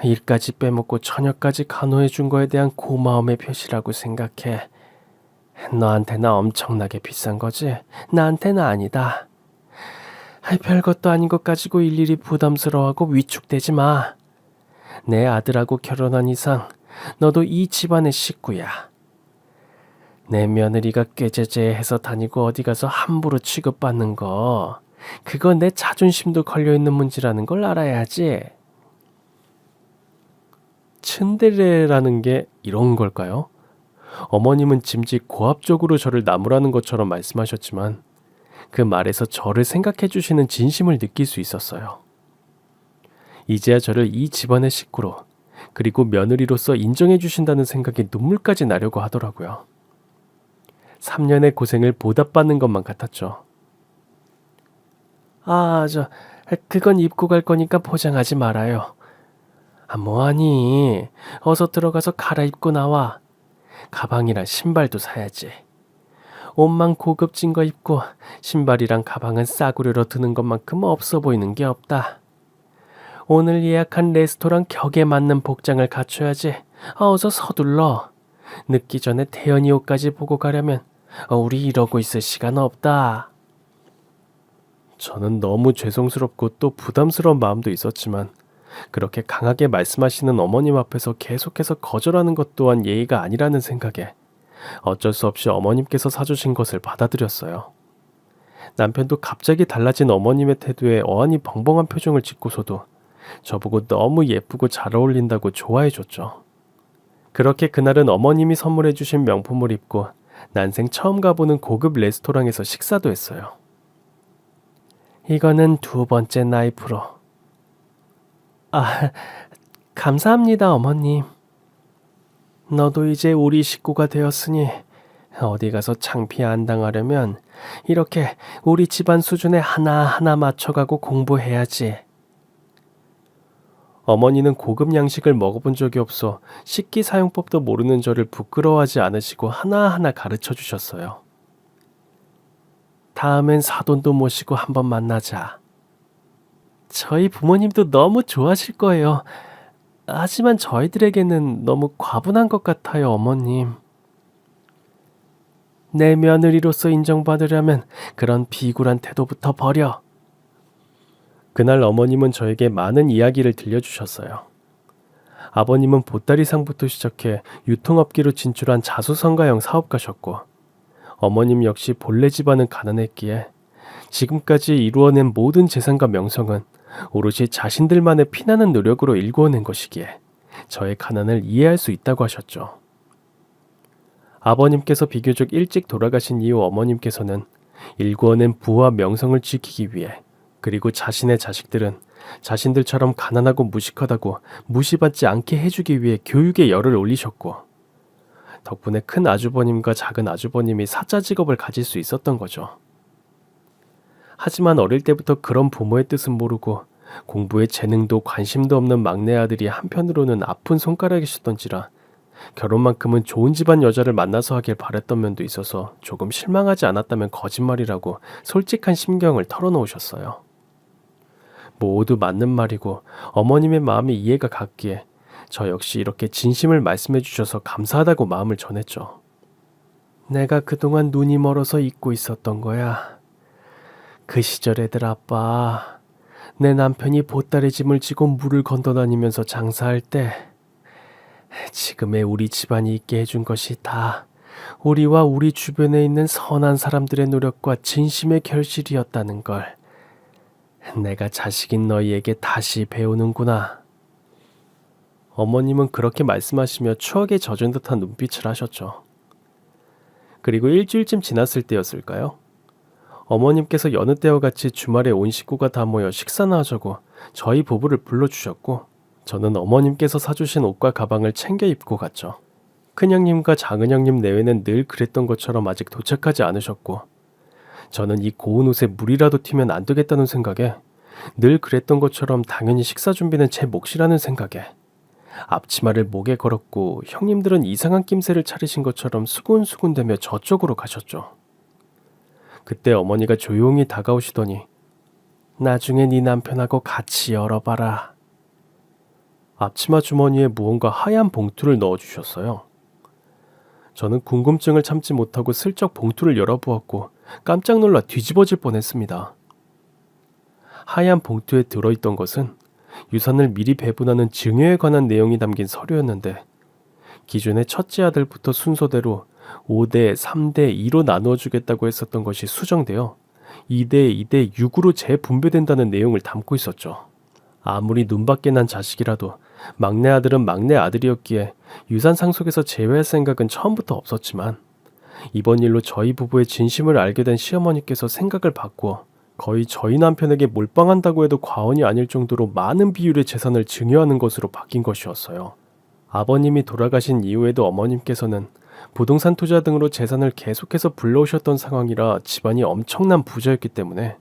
Speaker 1: 일까지 빼먹고 저녁까지 간호해 준 거에 대한 고마움의 표시라고 생각해. 너한테는 엄청나게 비싼 거지 나한테는 아니다. 별것도 아닌 것 가지고 일일이 부담스러워하고 위축되지 마. 내 아들하고 결혼한 이상 너도 이 집안의 식구야. 내 며느리가 꾀죄죄해서 다니고 어디 가서 함부로 취급받는 거 그거 내 자존심도 걸려있는 문제라는 걸 알아야지. 츤데레라는 게 이런 걸까요? 어머님은 짐짓 고압적으로 저를 나무라는 것처럼 말씀하셨지만 그 말에서 저를 생각해 주시는 진심을 느낄 수 있었어요. 이제야 저를 이 집안의 식구로 그리고 며느리로서 인정해 주신다는 생각에 눈물까지 나려고 하더라고요. 3년의 고생을 보답받는 것만 같았죠. 그건 입고 갈 거니까 포장하지 말아요. 뭐하니? 어서 들어가서 갈아입고 나와. 가방이랑 신발도 사야지. 옷만 고급진 거 입고 신발이랑 가방은 싸구려로 드는 것만큼 없어 보이는 게 없다. 오늘 예약한 레스토랑 격에 맞는 복장을 갖춰야지. 어서 서둘러. 늦기 전에 태연이 옷까지 보고 가려면 우리 이러고 있을 시간 없다. 저는 너무 죄송스럽고 또 부담스러운 마음도 있었지만 그렇게 강하게 말씀하시는 어머님 앞에서 계속해서 거절하는 것 또한 예의가 아니라는 생각에 어쩔 수 없이 어머님께서 사주신 것을 받아들였어요. 남편도 갑자기 달라진 어머님의 태도에 어안이 벙벙한 표정을 짓고서도 저보고 너무 예쁘고 잘 어울린다고 좋아해줬죠. 그렇게 그날은 어머님이 선물해주신 명품을 입고 난생 처음 가보는 고급 레스토랑에서 식사도 했어요. 이거는 두 번째 나이프로. 아, 감사합니다, 어머님. 너도 이제 우리 식구가 되었으니 어디 가서 창피 안 당하려면 이렇게 우리 집안 수준에 하나하나 맞춰가고 공부해야지. 어머니는 고급 양식을 먹어본 적이 없어 식기 사용법도 모르는 저를 부끄러워하지 않으시고 하나하나 가르쳐 주셨어요. 다음엔 사돈도 모시고 한번 만나자. 저희 부모님도 너무 좋아하실 거예요. 하지만 저희들에게는 너무 과분한 것 같아요, 어머님. 내 며느리로서 인정받으려면 그런 비굴한 태도부터 버려. 그날 어머님은 저에게 많은 이야기를 들려주셨어요. 아버님은 보따리상부터 시작해 유통업계로 진출한 자수성가형 사업가셨고, 어머님 역시 본래 집안은 가난했기에 지금까지 이루어낸 모든 재산과 명성은 오롯이 자신들만의 피나는 노력으로 일구어낸 것이기에 저의 가난을 이해할 수 있다고 하셨죠. 아버님께서 비교적 일찍 돌아가신 이후 어머님께서는 일구어낸 부와 명성을 지키기 위해, 그리고 자신의 자식들은 자신들처럼 가난하고 무식하다고 무시받지 않게 해주기 위해 교육에 열을 올리셨고, 덕분에 큰 아주버님과 작은 아주버님이 사자 직업을 가질 수 있었던 거죠. 하지만 어릴 때부터 그런 부모의 뜻은 모르고 공부에 재능도 관심도 없는 막내 아들이 한편으로는 아픈 손가락이셨던지라 결혼만큼은 좋은 집안 여자를 만나서 하길 바랬던 면도 있어서 조금 실망하지 않았다면 거짓말이라고 솔직한 심경을 털어놓으셨어요. 모두 맞는 말이고 어머님의 마음이 이해가 갔기에 저 역시 이렇게 진심을 말씀해 주셔서 감사하다고 마음을 전했죠. 내가 그동안 눈이 멀어서 잊고 있었던 거야. 그 시절 애들 아빠, 내 남편이 보따리 짐을 지고 물을 건너다니면서 장사할 때 지금의 우리 집안이 있게 해준 것이 다 우리와 우리 주변에 있는 선한 사람들의 노력과 진심의 결실이었다는 걸 내가 자식인 너희에게 다시 배우는구나. 어머님은 그렇게 말씀하시며 추억에 젖은 듯한 눈빛을 하셨죠. 그리고 일주일쯤 지났을 때였을까요? 어머님께서 여느 때와 같이 주말에 온 식구가 다 모여 식사나 하자고 저희 부부를 불러주셨고, 저는 어머님께서 사주신 옷과 가방을 챙겨 입고 갔죠. 큰형님과 작은형님 내외는 늘 그랬던 것처럼 아직 도착하지 않으셨고, 저는 이 고운 옷에 물이라도 튀면 안 되겠다는 생각에, 늘 그랬던 것처럼 당연히 식사 준비는 제 몫이라는 생각에 앞치마를 목에 걸었고, 형님들은 이상한 낌새를 차리신 것처럼 수군수군대며 저쪽으로 가셨죠. 그때 어머니가 조용히 다가오시더니 나중에 네 남편하고 같이 열어봐라. 앞치마 주머니에 무언가 하얀 봉투를 넣어주셨어요. 저는 궁금증을 참지 못하고 슬쩍 봉투를 열어보았고 깜짝 놀라 뒤집어질 뻔했습니다. 하얀 봉투에 들어있던 것은 유산을 미리 배분하는 증여에 관한 내용이 담긴 서류였는데, 기존의 첫째 아들부터 순서대로 5대, 3대, 2로 나누어 주겠다고 했었던 것이 수정되어 2대, 2대, 6으로 재분배된다는 내용을 담고 있었죠. 아무리 눈밖에 난 자식이라도 막내 아들은 막내 아들이었기에 유산 상속에서 제외할 생각은 처음부터 없었지만, 이번 일로 저희 부부의 진심을 알게 된 시어머니께서 생각을 바꾸어 거의 저희 남편에게 몰빵한다고 해도 과언이 아닐 정도로 많은 비율의 재산을 증여하는 것으로 바뀐 것이었어요. 아버님이 돌아가신 이후에도 어머님께서는 부동산 투자 등으로 재산을 계속해서 불러오셨던 상황이라 집안이 엄청난 부자였기 때문에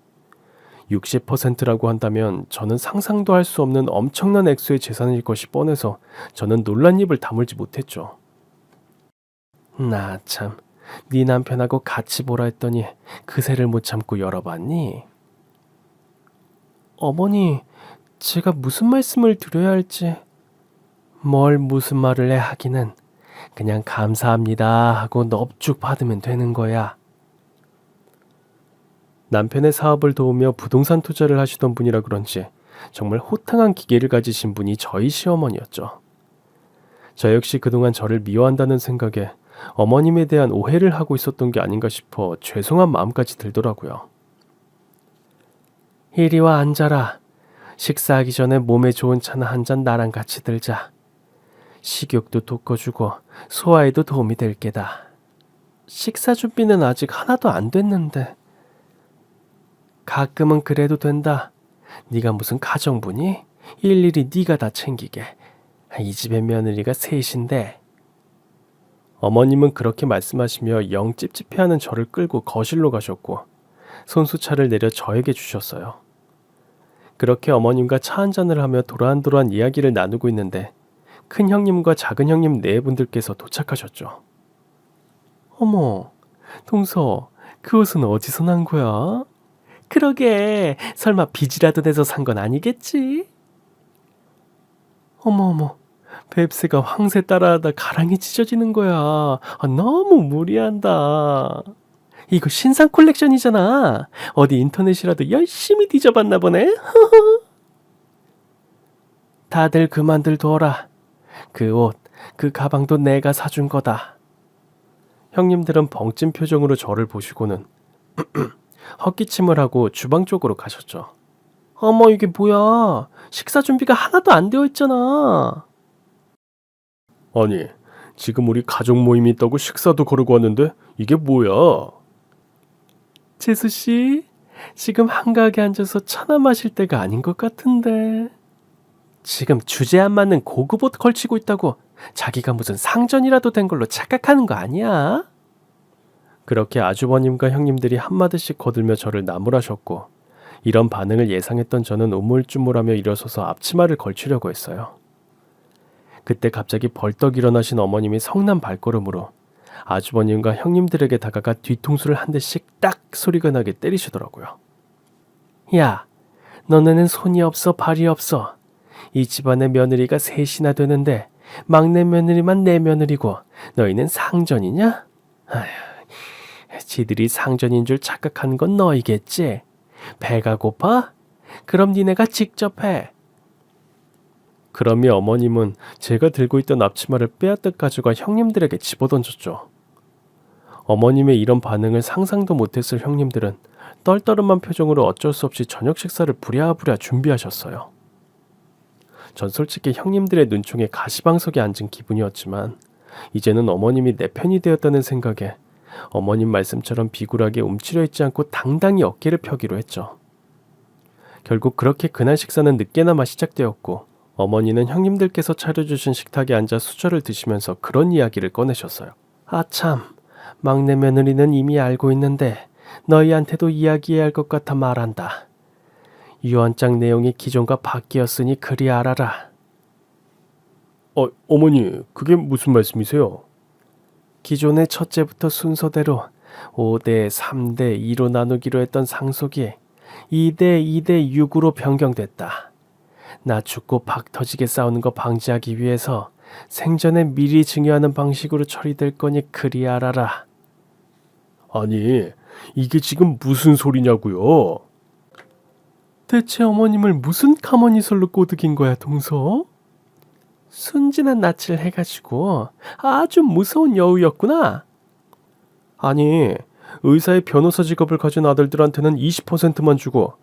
Speaker 1: 60%라고 한다면 저는 상상도 할 수 없는 엄청난 액수의 재산일 것이 뻔해서 저는 놀란 입을 다물지 못했죠. 나 참, 네 남편하고 같이 보라 했더니 그새를 못 참고 열어봤니? 어머니, 제가 무슨 말씀을 드려야 할지. 뭘 무슨 말을 해 하기는 그냥 감사합니다 하고 넙죽 받으면 되는 거야. 남편의 사업을 도우며 부동산 투자를 하시던 분이라 그런지 정말 호탕한 기계를 가지신 분이 저희 시어머니였죠. 저 역시 그동안 저를 미워한다는 생각에 어머님에 대한 오해를 하고 있었던 게 아닌가 싶어 죄송한 마음까지 들더라고요. 이리 와 앉아라. 식사하기 전에 몸에 좋은 차나 한 잔 나랑 같이 들자. 식욕도 돋궈주고 소화에도 도움이 될 게다. 식사 준비는 아직 하나도 안 됐는데. 가끔은 그래도 된다. 네가 무슨 가정부니? 일일이 네가 다 챙기게. 이 집의 며느리가 셋인데. 어머님은 그렇게 말씀하시며 영 찝찝해하는 저를 끌고 거실로 가셨고 손수차를 내려 저에게 주셨어요. 그렇게 어머님과 차 한잔을 하며 도란도란 이야기를 나누고 있는데 큰 형님과 작은 형님 네 분들께서 도착하셨죠. 어머, 동서, 그 옷은 어디서 난 거야? 그러게, 설마 빚이라도 내서 산 건 아니겠지? 어머, 뱁새가 황새 따라하다 가랑이 찢어지는 거야. 너무 무리한다. 이거 신상 콜렉션이잖아. 어디 인터넷이라도 열심히 뒤져봤나 보네. 다들 그만들 둬라. 그 옷, 그 가방도 내가 사준 거다. 형님들은 벙찐 표정으로 저를 보시고는 헛기침을 하고 주방 쪽으로 가셨죠. 어머, 이게 뭐야? 식사 준비가 하나도 안 되어 있잖아. 아니, 지금 우리 가족 모임이 있다고 식사도 거르고 왔는데 이게 뭐야? 재수씨, 지금 한가하게 앉아서 차나 마실 때가 아닌 것 같은데. 지금 주제 안 맞는 고급 옷 걸치고 있다고 자기가 무슨 상전이라도 된 걸로 착각하는 거 아니야? 그렇게 아주버님과 형님들이 한마디씩 거들며 저를 나무라셨고 이런 반응을 예상했던 저는 우물쭈물하며 일어서서 앞치마를 걸치려고 했어요. 그때 갑자기 벌떡 일어나신 어머님이 성난 발걸음으로 아주버님과 형님들에게 다가가 뒤통수를 한 대씩 딱 소리가 나게 때리시더라고요. 야, 너네는 손이 없어 발이 없어. 이 집안의 며느리가 셋이나 되는데 막내 며느리만 내 며느리고 너희는 상전이냐? 아휴, 지들이 상전인 줄 착각하는 건 너희겠지. 배가 고파? 그럼 니네가 직접 해. 그러며 어머님은 제가 들고 있던 앞치마를 빼앗듯 가져가 형님들에게 집어던졌죠. 어머님의 이런 반응을 상상도 못했을 형님들은 떨떠름한 표정으로 어쩔 수 없이 저녁 식사를 부랴부랴 준비하셨어요. 전 솔직히 형님들의 눈총에 가시방석에 앉은 기분이었지만 이제는 어머님이 내 편이 되었다는 생각에 어머님 말씀처럼 비굴하게 움츠려 있지 않고 당당히 어깨를 펴기로 했죠. 결국 그렇게 그날 식사는 늦게나마 시작되었고 어머니는 형님들께서 차려주신 식탁에 앉아 수저를 드시면서 그런 이야기를 꺼내셨어요. 아참, 막내 며느리는 이미 알고 있는데 너희한테도 이야기해야 할 것 같아 말한다. 유언장 내용이 기존과 바뀌었으니 그리 알아라. 어머니, 그게 무슨 말씀이세요? 기존의 첫째부터 순서대로 5대 3대 2로 나누기로 했던 상속이 2대 2대 6으로 변경됐다. 나 죽고 박 터지게 싸우는 거 방지하기 위해서 생전에 미리 증여하는 방식으로 처리될 거니 그리 알아라. 아니, 이게 지금 무슨 소리냐고요? 대체 어머님을 무슨 가머니설로 꼬드긴 거야, 동서? 순진한 낯을 해가지고 아주 무서운 여우였구나. 아니, 의사의 변호사 직업을 가진 아들들한테는 20%만 주고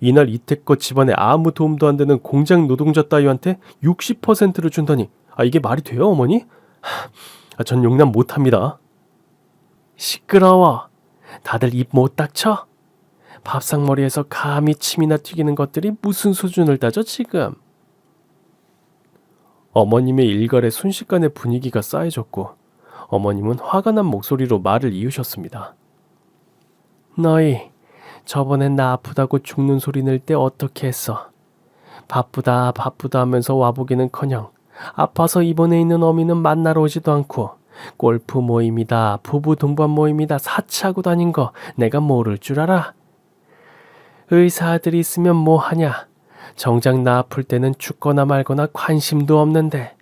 Speaker 1: 이날 이태껏 집안에 아무 도움도 안 되는 공장 노동자 따위한테 60%를 준다니 이게 말이 돼요, 어머니? 전 용납 못합니다. 시끄러워. 다들 입 못 닥쳐? 밥상머리에서 감히 침이나 튀기는 것들이 무슨 수준을 따져 지금? 어머님의 일갈에 순식간에 분위기가 싸해졌고 어머님은 화가 난 목소리로 말을 이으셨습니다. 너희 저번엔 나 아프다고 죽는 소리 낼 때 어떻게 했어? 바쁘다 하면서 와보기는커녕 아파서 입원해 있는 어미는 만나러 오지도 않고 골프 모임이다 부부 동반 모임이다 사치하고 다닌 거 내가 모를 줄 알아? 의사 아들이 있으면 뭐하냐? 정작 나 아플 때는 죽거나 말거나 관심도 없는데.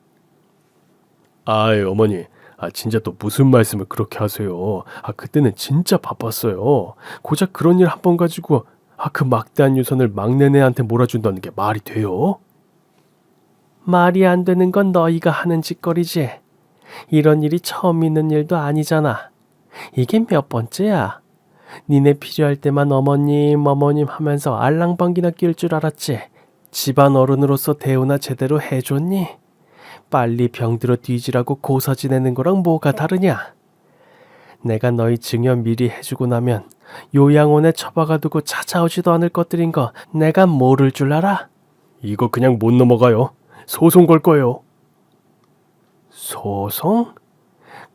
Speaker 1: 어머니, 진짜 또 무슨 말씀을 그렇게 하세요. 그때는 진짜 바빴어요. 고작 그런 일 한 번 가지고 그 막대한 유산을 막내네한테 몰아준다는 게 말이 돼요? 말이 안 되는 건 너희가 하는 짓거리지. 이런 일이 처음 있는 일도 아니잖아. 이게 몇 번째야? 니네 필요할 때만 어머님 어머님 하면서 알랑방귀나 낄 줄 알았지. 집안 어른으로서 대우나 제대로 해줬니? 빨리 병들어 뒤지라고 고사 지내는 거랑 뭐가 다르냐? 내가 너희 증여 미리 해주고 나면 요양원에 처박아 두고 찾아오지도 않을 것들인 거 내가 모를 줄 알아? 이거 그냥 못 넘어가요. 소송 걸 거예요. 소송?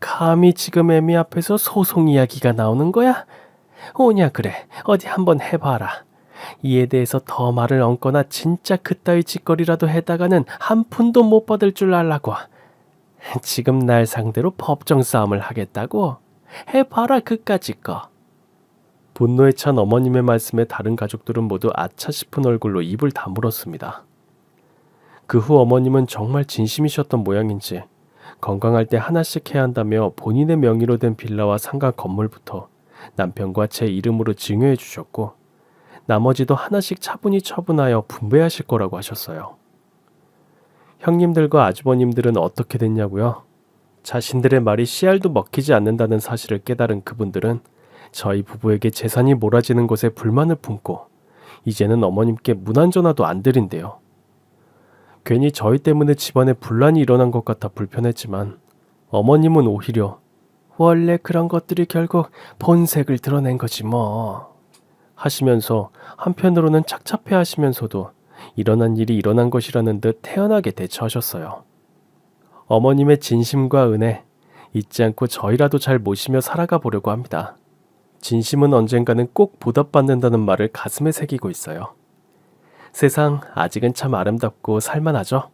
Speaker 1: 감히 지금 애미 앞에서 소송 이야기가 나오는 거야? 오냐 그래. 어디 한번 해봐라. 이에 대해서 더 말을 얹거나 진짜 그따위 짓거리라도 했다가는 한 푼도 못 받을 줄 알라고. 지금 날 상대로 법정 싸움을 하겠다고? 해봐라 그까짓 거. 분노에 찬 어머님의 말씀에 다른 가족들은 모두 아차 싶은 얼굴로 입을 다물었습니다. 그 후 어머님은 정말 진심이셨던 모양인지 건강할 때 하나씩 해야 한다며 본인의 명의로 된 빌라와 상가 건물부터 남편과 제 이름으로 증여해 주셨고 나머지도 하나씩 차분히 처분하여 분배하실 거라고 하셨어요. 형님들과 아주버님들은 어떻게 됐냐고요? 자신들의 말이 씨알도 먹히지 않는다는 사실을 깨달은 그분들은 저희 부부에게 재산이 몰아지는 것에 불만을 품고 이제는 어머님께 문안전화도 안 드린대요. 괜히 저희 때문에 집안에 분란이 일어난 것 같아 불편했지만 어머님은 오히려 원래 그런 것들이 결국 본색을 드러낸 거지 뭐 하시면서 한편으로는 착잡해 하시면서도 일어난 일이 일어난 것이라는 듯 태연하게 대처하셨어요. 어머님의 진심과 은혜 잊지 않고 저희라도 잘 모시며 살아가 보려고 합니다. 진심은 언젠가는 꼭 보답받는다는 말을 가슴에 새기고 있어요. 세상 아직은 참 아름답고 살만하죠?